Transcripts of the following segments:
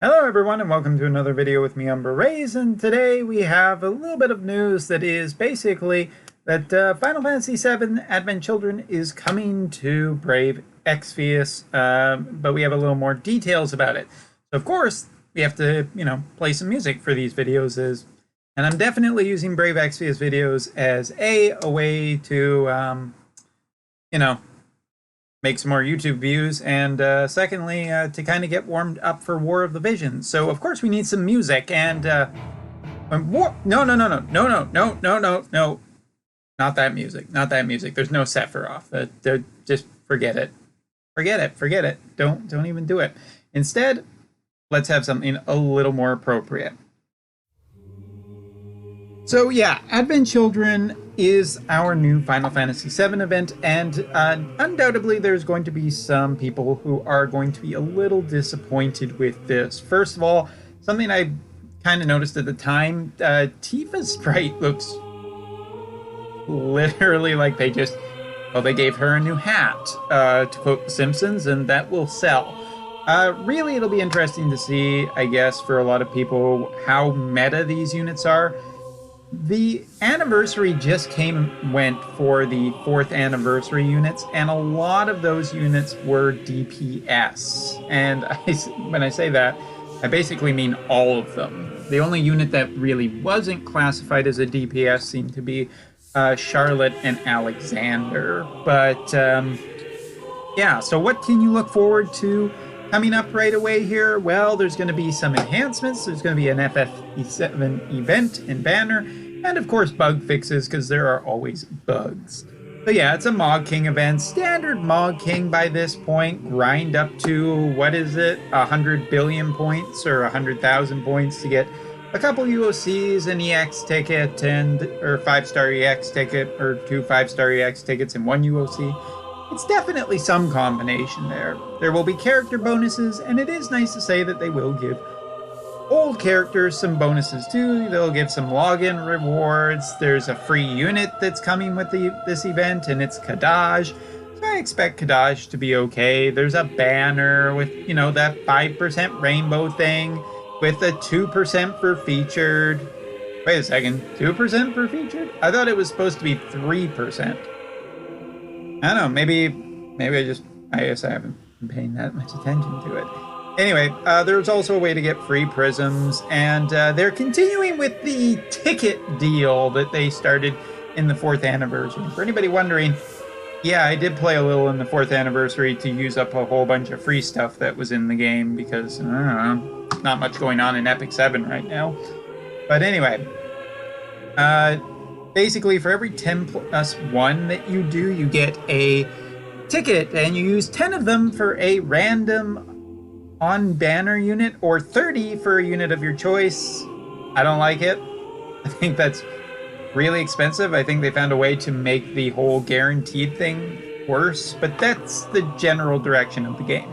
Hello everyone and welcome to another video with me, Rays, and today we have a little bit of news that is basically that Final Fantasy VII Advent Children is coming to Brave Exvius, but we have a little more details about it. So of course, we have to, play some music for these videos, and I'm definitely using Brave Exvius videos as a way to, make some more YouTube views, and secondly, to kind of get warmed up for War of the Visions. So of course we need some music, and no, not that music, not that music. There's no Sephiroth. Just forget it, forget it. Don't even do it. Instead, let's have something a little more appropriate. So yeah, Advent Children is our new Final Fantasy VII event, and undoubtedly there's going to be some people who are going to be a little disappointed with this. First of all, something I kind of noticed at the time, Tifa's sprite looks literally like they gave her a new hat, to quote The Simpsons, and that will sell. Really, it'll be interesting to see, I guess, for a lot of people, how meta these units are. The anniversary just came and went for the 4th anniversary units, and a lot of those units were DPS. And when I say that, I basically mean all of them. The only unit that really wasn't classified as a DPS seemed to be Charlotte and Alexander. But yeah, so what can you look forward to coming up right away here? Well, there's going to be some enhancements. There's going to be an FFBE event and banner, and of course bug fixes, because there are always bugs. So yeah, it's a Mog King event. Standard Mog King by this point. Grind up to, what is it, 100 billion points or 100,000 points to get a couple UOCs, an EX ticket, or 5-star EX ticket, or 2 5-star EX tickets and 1 UOC. It's definitely some combination there. There will be character bonuses, and it is nice to say that they will give old characters some bonuses too. They'll give some login rewards. There's a free unit that's coming with this event, and it's Kadaj. So I expect Kadaj to be okay. There's a banner with, that 5% rainbow thing with a 2% for featured. Wait a second, 2% for featured? I thought it was supposed to be 3%. I don't know, maybe I guess I haven't been paying that much attention to it. Anyway, there's also a way to get free prisms, and they're continuing with the ticket deal that they started in the 4th anniversary. For anybody wondering, yeah, I did play a little in the 4th anniversary to use up a whole bunch of free stuff that was in the game, because, I don't know, not much going on in Epic 7 right now. But anyway, basically, for every 10+1 that you do, you get a ticket, and you use 10 of them for a random on-banner unit, or 30 for a unit of your choice. I don't like it. I think that's really expensive. I think they found a way to make the whole guaranteed thing worse, but that's the general direction of the game.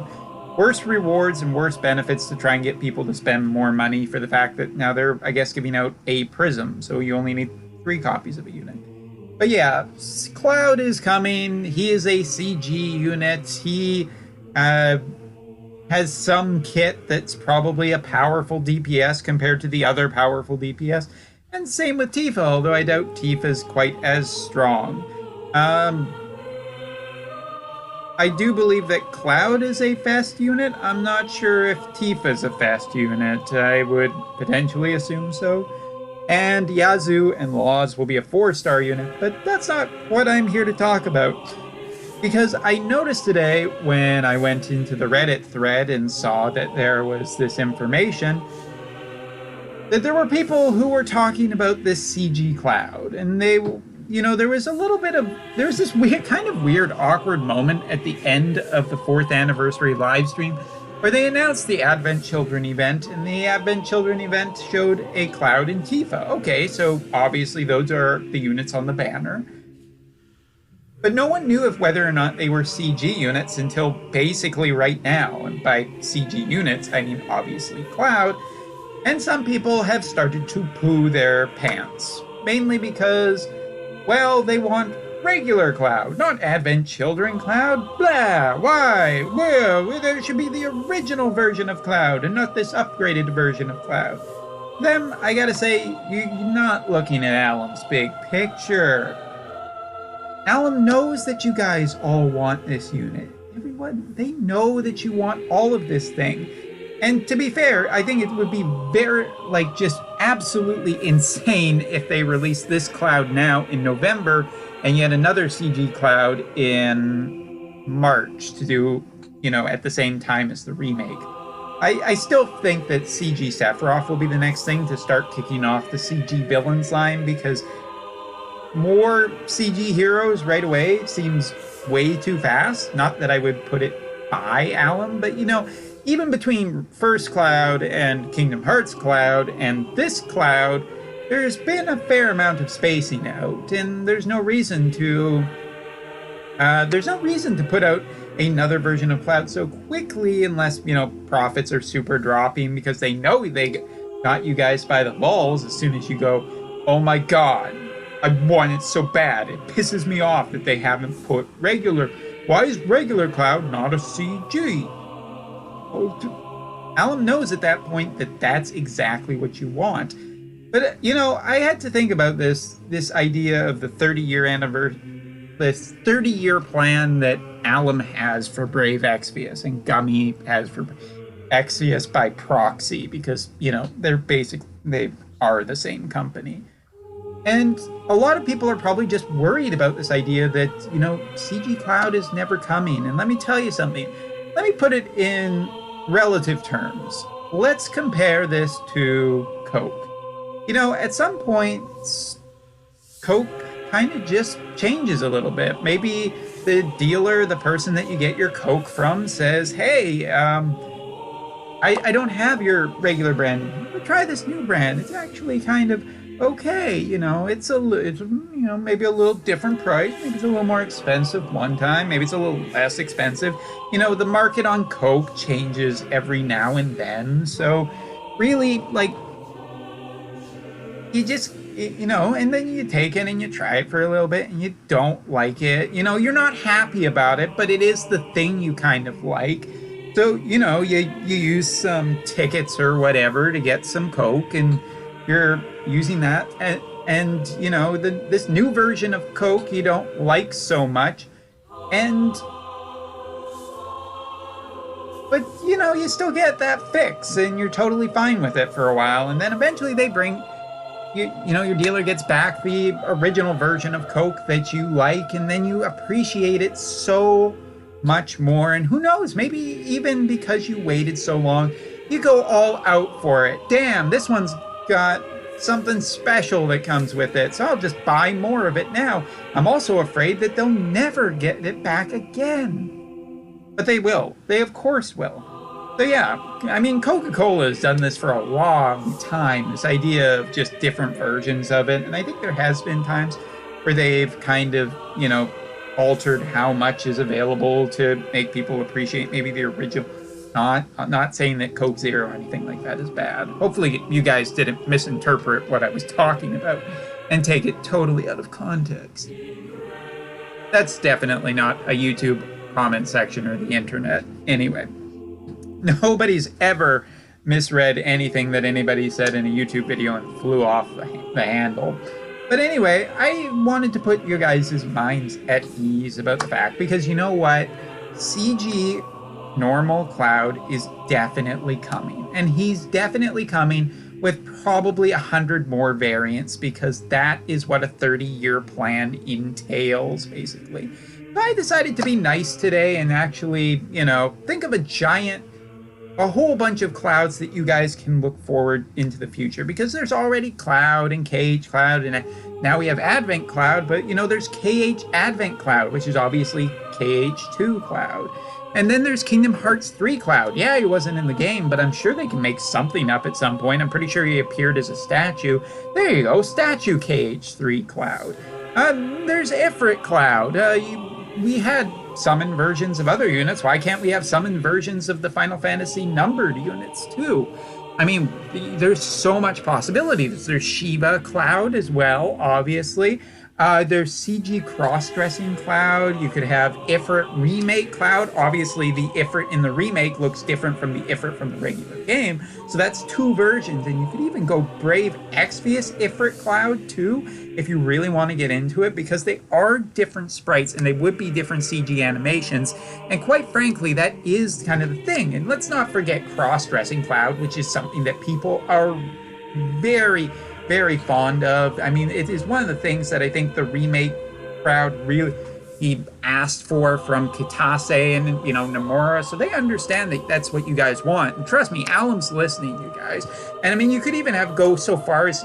Worse rewards and worse benefits to try and get people to spend more money, for the fact that now they're, I guess, giving out a prism, so you only need 3 copies of a unit. But yeah, Cloud is coming. He is a CG unit. He has some kit that's probably a powerful DPS compared to the other powerful DPS. And same with Tifa, although I doubt Tifa's quite as strong. I do believe that Cloud is a fast unit. I'm not sure if Tifa's a fast unit. I would potentially assume so. And Yazoo and Laws will be a 4-star unit, but that's not what I'm here to talk about. Because I noticed today when I went into the Reddit thread and saw that there was this information, that there were people who were talking about this CG Cloud, and they, there was this weird, kind of weird, awkward moment at the end of the 4th anniversary live stream where they announced the Advent Children event, and the Advent Children event showed a Cloud and Tifa. Okay, so obviously those are the units on the banner. But no one knew whether or not they were CG units until basically right now. And by CG units, I mean obviously Cloud. And some people have started to poo their pants. Mainly because, well, they want regular Cloud, not Advent Children Cloud. Blah, why? Well, there should be the original version of Cloud and not this upgraded version of Cloud. Then, I gotta say, you're not looking at Alim's big picture. Alim knows that you guys all want this unit. Everyone, they know that you want all of this thing. And to be fair, I think it would be very, just absolutely insane if they released this Cloud now in November and yet another CG Cloud in March to do, at the same time as the remake. I still think that CG Sephiroth will be the next thing to start kicking off the CG villains line, because more CG heroes right away seems way too fast. Not that I would put it by Alim, but even between First Cloud and Kingdom Hearts Cloud and this Cloud, there's been a fair amount of spacing out, and there's no reason to put out another version of Cloud so quickly, unless profits are super dropping because they know they got you guys by the balls as soon as you go, oh my god, I want it so bad. It pisses me off that they haven't put regular. Why is regular Cloud not a CG? Alim knows at that point that that's exactly what you want. But, I had to think about this idea of the 30-year anniversary, this 30-year plan that Alim has for Brave Exvius and Gummy has for Exvius by proxy, because, they are the same company. And a lot of people are probably just worried about this idea that, CG Cloud is never coming. And let me tell you something. Let me put it in relative terms. Let's compare this to Coke. At some point, Coke kind of just changes a little bit. Maybe the dealer, the person that you get your Coke from, says, hey, I don't have your regular brand. Try this new brand. It's actually kind of okay. It's maybe a little different price. Maybe it's a little more expensive one time. Maybe it's a little less expensive. The market on Coke changes every now and then. So really, you just, and then you take it and you try it for a little bit and you don't like it. You're not happy about it, but it is the thing you kind of like. So, you use some tickets or whatever to get some Coke, and you're using that. And this new version of Coke you don't like so much. But, you still get that fix and you're totally fine with it for a while. And then eventually they bring... your dealer gets back the original version of Coke that you like, and then you appreciate it so much more. And who knows, maybe even because you waited so long, you go all out for it. Damn, this one's got something special that comes with it, so I'll just buy more of it now. I'm also afraid that they'll never get it back again. But they will. They of course will. So yeah, Coca-Cola has done this for a long time, this idea of just different versions of it. And I think there has been times where they've kind of, altered how much is available to make people appreciate maybe the original. Not saying that Coke Zero or anything like that is bad. Hopefully you guys didn't misinterpret what I was talking about and take it totally out of context. That's definitely not a YouTube comment section or the internet. Anyway. Nobody's ever misread anything that anybody said in a YouTube video and flew off the handle. But anyway, I wanted to put your guys' minds at ease about the fact, because you know what? CG normal Cloud is definitely coming. And he's definitely coming with probably 100 more variants, because that is what a 30-year plan entails, basically. So I decided to be nice today and actually, think of a whole bunch of Clouds that you guys can look forward into the future, because there's already Cloud and KH Cloud, and now we have Advent Cloud, but there's KH Advent Cloud, which is obviously KH2 Cloud. And then there's Kingdom Hearts 3 Cloud. Yeah, he wasn't in the game, but I'm sure they can make something up at some point. I'm pretty sure he appeared as a statue. There you go, statue KH3 Cloud. There's Ifrit Cloud. We had summon versions of other units. Why can't we have summon versions of the Final Fantasy numbered units too? There's so much possibility. There's Shiva Cloud as well, obviously. There's CG cross-dressing Cloud. You could have Ifrit remake Cloud. Obviously, the Ifrit in the remake looks different from the Ifrit from the regular game. So that's two versions. And you could even go Brave Exvius Ifrit Cloud too, if you really want to get into it, because they are different sprites and they would be different CG animations. And quite frankly, that is kind of the thing. And let's not forget cross-dressing Cloud, which is something that people are very fond of. I mean, it is one of the things that I think the remake crowd really he asked for from Kitase and Nomura, so they understand that that's what you guys want. And trust me, Alim's listening, you guys. And I mean, you could even go so far as,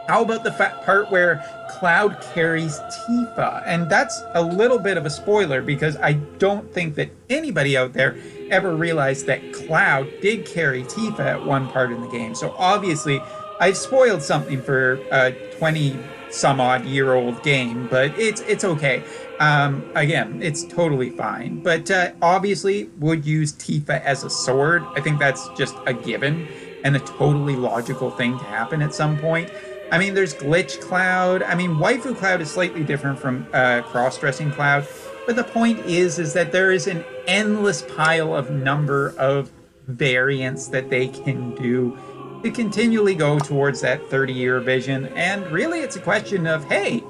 how about the part where Cloud carries Tifa? And that's a little bit of a spoiler, because I don't think that anybody out there ever realized that Cloud did carry Tifa at one part in the game. So obviously, I've spoiled something for a 20-some-odd-year-old game, but it's okay. Again, it's totally fine. But obviously, would use Tifa as a sword. I think that's just a given and a totally logical thing to happen at some point. I mean, there's Glitch Cloud. I mean, Waifu Cloud is slightly different from Cross-Dressing Cloud. But the point is that there is an endless pile of number of variants that they can do to continually go towards that 30-year vision. And really, it's a question of, hey,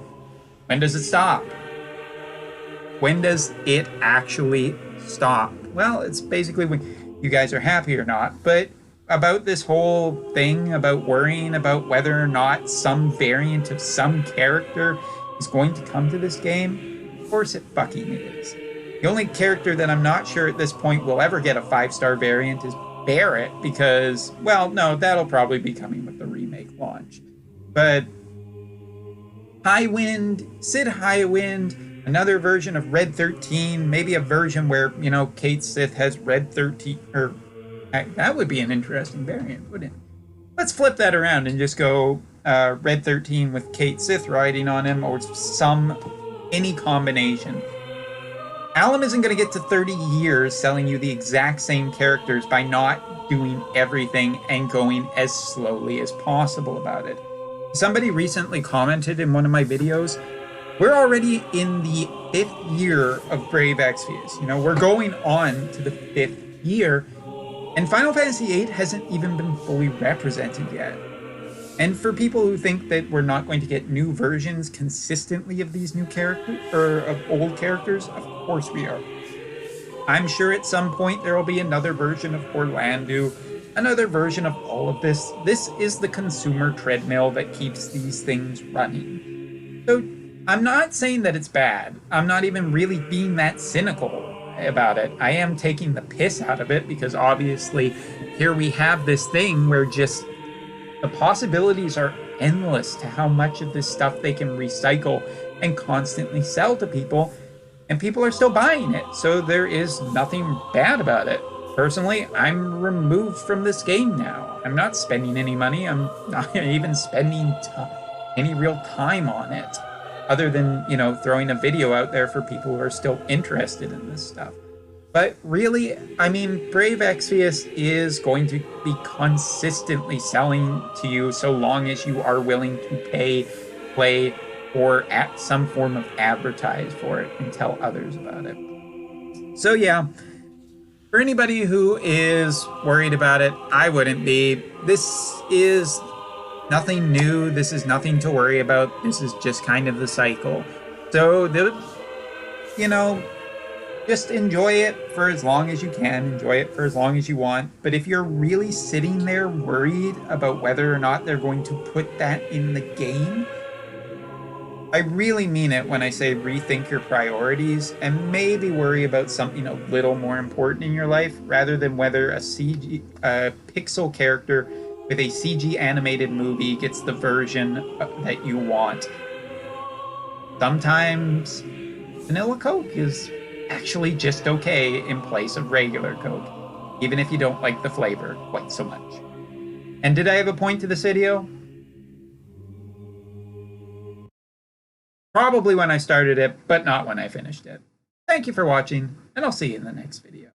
when does it stop? When does it actually stop? Well, it's basically when you guys are happy or not. But about this whole thing about worrying about whether or not some variant of some character is going to come to this game, of course it fucking is. The only character that I'm not sure at this point will ever get a 5-star variant is Barrett, because, well, no, that'll probably be coming with the remake launch. But Highwind, Sid Highwind, another version of Red 13, maybe a version where, Kate Sith has Red 13, or that would be an interesting variant, wouldn't it? Let's flip that around and just go Red 13 with Kate Sith riding on him, or any combination. Alim isn't going to get to 30 years selling you the exact same characters by not doing everything and going as slowly as possible about it. Somebody recently commented in one of my videos, we're already in the 5th year of Brave Exvius. We're going on to the 5th year, and Final Fantasy VIII hasn't even been fully represented yet. And for people who think that we're not going to get new versions consistently of these new characters, or of old characters, of course we are. I'm sure at some point there will be another version of Orlando, another version of all of this. This is the consumer treadmill that keeps these things running. So I'm not saying that it's bad. I'm not even really being that cynical about it. I am taking the piss out of it, because obviously here we have this thing where just the possibilities are endless to how much of this stuff they can recycle and constantly sell to people, and people are still buying it. So there is nothing bad about it. Personally, I'm removed from this game now. I'm not spending any money. I'm not even spending any real time on it, other than, throwing a video out there for people who are still interested in this stuff. But really, I mean, Brave Exvius is going to be consistently selling to you so long as you are willing to pay, play, or at some form of advertise for it and tell others about it. So yeah, for anybody who is worried about it, I wouldn't be. This is nothing new. This is nothing to worry about. This is just kind of the cycle. So, just enjoy it for as long as you can. Enjoy it for as long as you want. But if you're really sitting there worried about whether or not they're going to put that in the game, I really mean it when I say rethink your priorities and maybe worry about something a little more important in your life, rather than whether a pixel character with a CG animated movie gets the version that you want. Sometimes vanilla Coke is actually just okay in place of regular Coke, even if you don't like the flavor quite so much. And did I have a point to this video? Probably when I started it, but not when I finished it. Thank you for watching, and I'll see you in the next video.